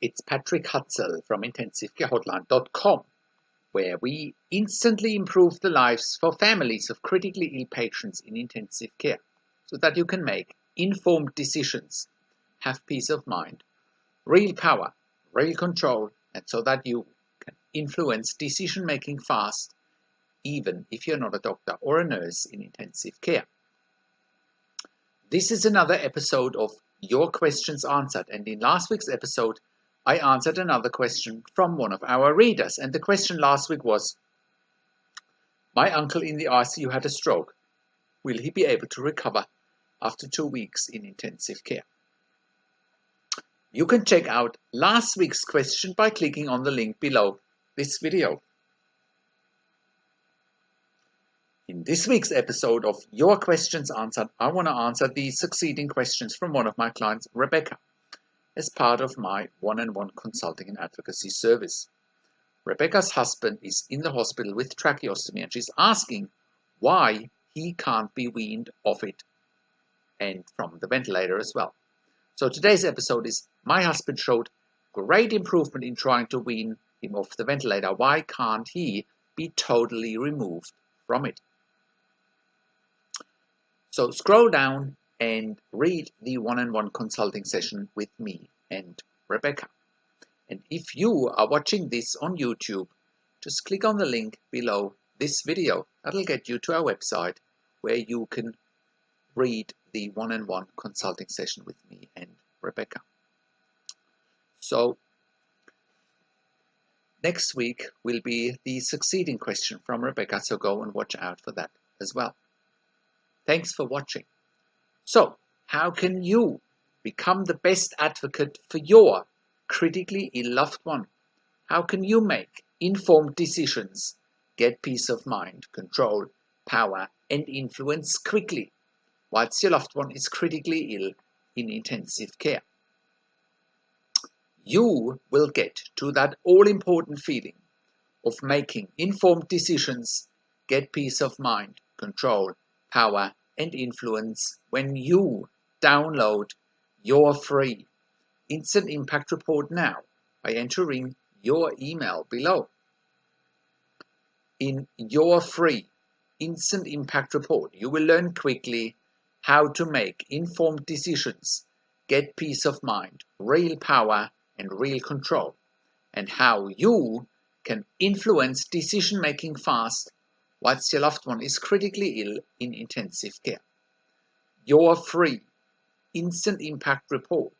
it's Patrick Hutzel from IntensiveCareHotline.com, where we instantly improve the lives for families of critically ill patients in intensive care, so that you can make informed decisions, have peace of mind, real power, real control, and so that you can influence decision making fast, even if you're not a doctor or a nurse in intensive care. This is another episode of Your Questions Answered, and in last week's episode I answered another question from one of our readers, and the question last week was, my uncle in the ICU had a stroke. Will he be able to recover after 2 weeks in intensive care? You can check out last week's question by clicking on the link below this video. In this week's episode of Your Questions Answered, I want to answer the succeeding questions from one of my clients, Rebecca, as part of my one-on-one consulting and advocacy service. Rebecca's husband is in the hospital with tracheostomy, and she's asking why he can't be weaned off it and from the ventilator as well. So today's episode is, my husband showed great improvement in trying to wean him off the ventilator. Why can't he be totally removed from it? So scroll down and read the one-on-one consulting session with me and Rebecca. And if you are watching this on YouTube, just click on the link below this video. That'll get you to our website where you can read the one-on-one consulting session with me and Rebecca. So next week will be the succeeding question from Rebecca, so go and watch out for that as well. Thanks for watching. So, how can you become the best advocate for your critically ill loved one? How can you make informed decisions, get peace of mind, control, power, and influence quickly whilst your loved one is critically ill in intensive care? You will get to that all-important feeling of making informed decisions, get peace of mind, control, power, and influence when you download your free Instant Impact Report now by entering your email below. In your free Instant Impact Report, you will learn quickly how to make informed decisions, get peace of mind, real power, and real control, and how you can influence decision making fast whilst your loved one is critically ill in intensive care. Your free Instant Impact Report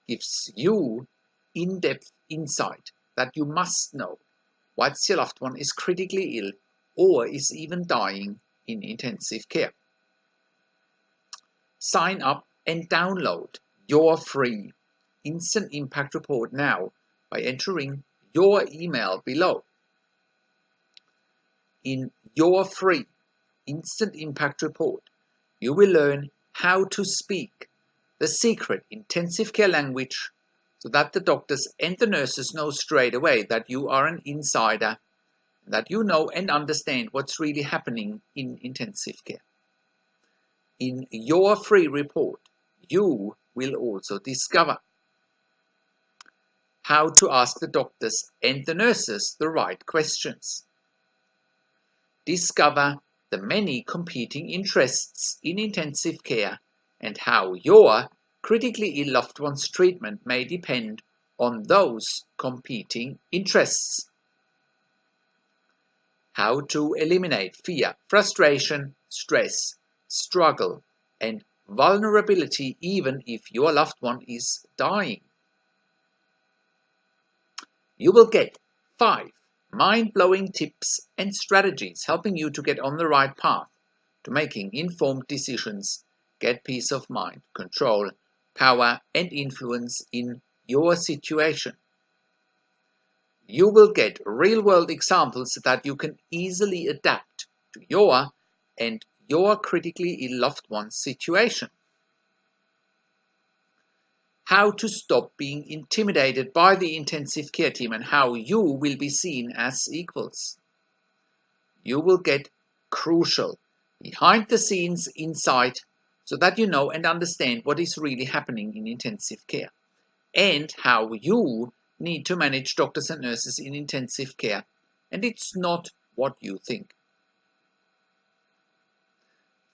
gives you in-depth insight that you must know whilst your loved one is critically ill or is even dying in intensive care. Sign up and download your free Instant Impact Report now by entering your email below. In your free Instant Impact Report, you will learn how to speak the secret intensive care language so that the doctors and the nurses know straight away that you are an insider, that you know and understand what's really happening in intensive care. In your free report, you will also discover how to ask the doctors and the nurses the right questions. Discover the many competing interests in intensive care and how your critically ill loved one's treatment may depend on those competing interests. How to eliminate fear, frustration, stress, struggle, and vulnerability even if your loved one is dying. You will get 5 mind-blowing tips and strategies helping you to get on the right path to making informed decisions, get peace of mind, control, power, and influence in your situation. You will get real-world examples that you can easily adapt to your and your critically ill loved one's situation. How to stop being intimidated by the intensive care team and how you will be seen as equals. You will get crucial behind-the-scenes insight so that you know and understand what is really happening in intensive care and how you need to manage doctors and nurses in intensive care, and it's not what you think.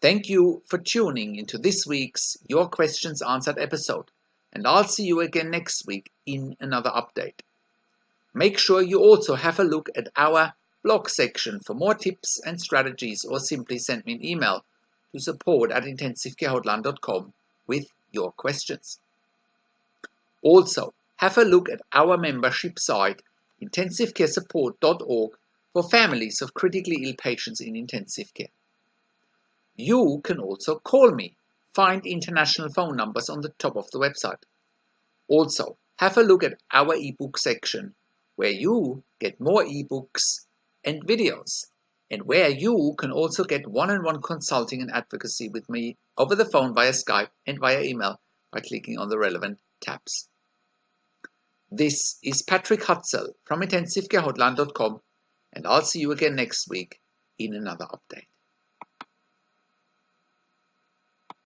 Thank you for tuning into this week's Your Questions Answered episode, and I'll see you again next week in another update. Make sure you also have a look at our blog section for more tips and strategies, or simply send me an email to support@intensivecarehotline.com with your questions. Also, have a look at our membership site intensivecaresupport.org for families of critically ill patients in intensive care. You can also call me. Find international phone numbers on the top of the website. Also, have a look at our ebook section, where you get more ebooks and videos, and where you can also get one-on-one consulting and advocacy with me over the phone, via Skype and via email by clicking on the relevant tabs. This is Patrick Hutzel from intensivecarehotline.com, and I'll see you again next week in another update.